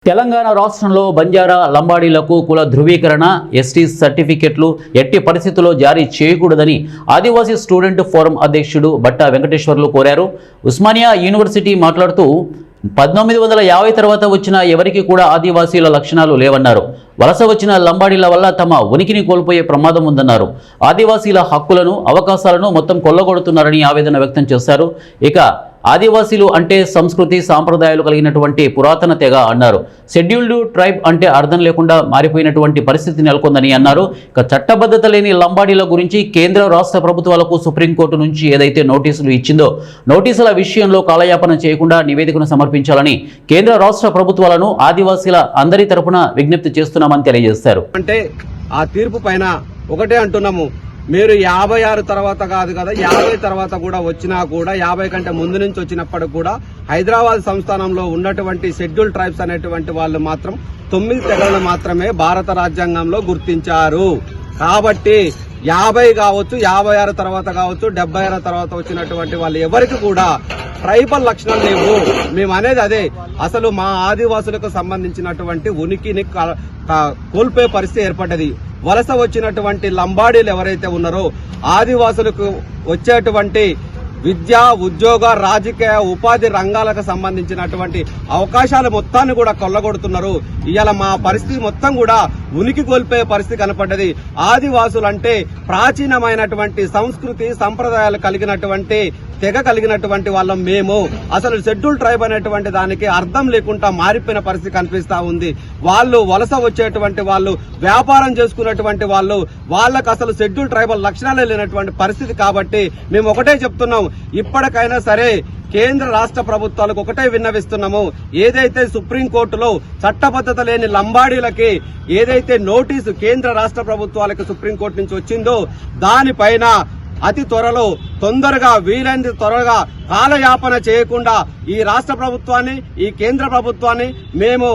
తెలంగాణ రాష్ట్రంలో బంజారా లంబాడీలకు కుల ధృవీకరణ ఎస్టీ సర్టిఫికెట్లు ఎట్టి పరిస్థితుల్లో జారీ చేయకూడదని ఆదివాసీ స్టూడెంట్ ఫోరం అధ్యక్షుడు బట్టా వెంకటేశ్వర్లు కోరారు. ఉస్మానియా యూనివర్సిటీ మాట్లాడుతూ 1950 తర్వాత వచ్చిన ఎవరికి కూడా ఆదివాసీల లక్షణాలు లేవన్నారు. వలస వచ్చిన లంబాడీల వల్ల తమ ఉనికిని కోల్పోయే ప్రమాదం ఉందన్నారు. ఆదివాసీల హక్కులను అవకాశాలను మొత్తం కొల్లగొడుతున్నారని ఆవేదన వ్యక్తం చేశారు. ఇక ఆదివాసీలు అంటే సంస్కృతి సాంప్రదాయాలు కలిగినటువంటి పురాతన తెగ అన్నారు. షెడ్యూల్డ్ ట్రైబ్ అంటే అర్థం లేకుండా మారిపోయినటువంటి పరిస్థితి నెలకొందని అన్నారు. ఇక చట్టబద్ధత లేని లంబాడీల గురించి కేంద్ర రాష్ట్ర ప్రభుత్వాలకు సుప్రీంకోర్టు నుంచి ఏదైతే నోటీసులు ఇచ్చిందో నోటీసుల విషయంలో కాలయాపన చేయకుండా నివేదికను సమర్పించాలని కేంద్ర రాష్ట్ర ప్రభుత్వాలను ఆదివాసీల అందరి తరపున విజ్ఞప్తి చేస్తున్నామని తెలియజేశారు. అంటే ఆ తీర్పు పైన ఒకటే అంటున్నాము, మీరు 56 తర్వాత కాదు కదా 50 తర్వాత కూడా వచ్చినా కూడా 50 కంటే ముందు నుంచి వచ్చినప్పటికి కూడా హైదరాబాద్ సంస్థానంలో ఉన్నటువంటి షెడ్యూల్ ట్రైబ్స్ అనేటువంటి వాళ్ళు మాత్రం 9 తెగలను మాత్రమే భారత రాజ్యాంగంలో గుర్తించారు. కాబట్టి 50 కావచ్చు 56 తర్వాత కావచ్చు 76 తర్వాత వచ్చినటువంటి వాళ్ళు ఎవరికి కూడా ట్రైబల్ లక్షణాలు లేవు. మేము అనేది అదే, అసలు మా ఆదివాసులకు సంబంధించినటువంటి ఉనికిని కోల్పోయే పరిస్థితి ఏర్పడ్డది. వలస వచ్చినటువంటి లంబాడీలు ఎవరైతే ఉన్నారో ఆదివాసులకు వచ్చేటువంటి విద్య, ఉద్యోగ, రాజకీయ, ఉపాధి రంగాలకు సంబంధించినటువంటి అవకాశాలు మొత్తాన్ని కూడా కొల్లగొడుతున్నారు. ఇవాళ మా పరిస్థితి మొత్తం కూడా ఉనికి కోల్పోయే పరిస్థితి కనపడ్డది. ఆదివాసులు అంటే ప్రాచీనమైనటువంటి సంస్కృతి సంప్రదాయాలు కలిగినటువంటి తెగ కలిగినటువంటి వాళ్ళం మేము. అసలు షెడ్యూల్ ట్రైబ్ అనేటువంటి దానికి అర్థం లేకుండా మారిపోయిన పరిస్థితి కనిపిస్తా ఉంది. వాళ్ళు వలస వచ్చేటువంటి వాళ్ళు, వ్యాపారం చేసుకున్నటువంటి వాళ్ళు, వాళ్ళకు అసలు షెడ్యూల్ ట్రైబల్ లక్షణాలే లేనటువంటి పరిస్థితి. కాబట్టి మేము ఒకటే చెప్తున్నాం, ఇప్పటికైనా సరే కేంద్ర రాష్ట్ర ప్రభుత్వాలకు ఒకటే విన్నవిస్తున్నాము, ఏదైతే సుప్రీంకోర్టులో చట్టబద్ధత లేని లంబాడీలకి ఏదైతే నోటీసు కేంద్ర రాష్ట్ర ప్రభుత్వాలకు సుప్రీంకోర్టు నుంచి వచ్చిందో దానిపైన అతి త్వరలో తొందరగా వీలైనంత త్వరగా కాలయాపన చేయకుండా ఈ రాష్ట్ర ప్రభుత్వాన్ని, ఈ కేంద్ర ప్రభుత్వాన్ని మేము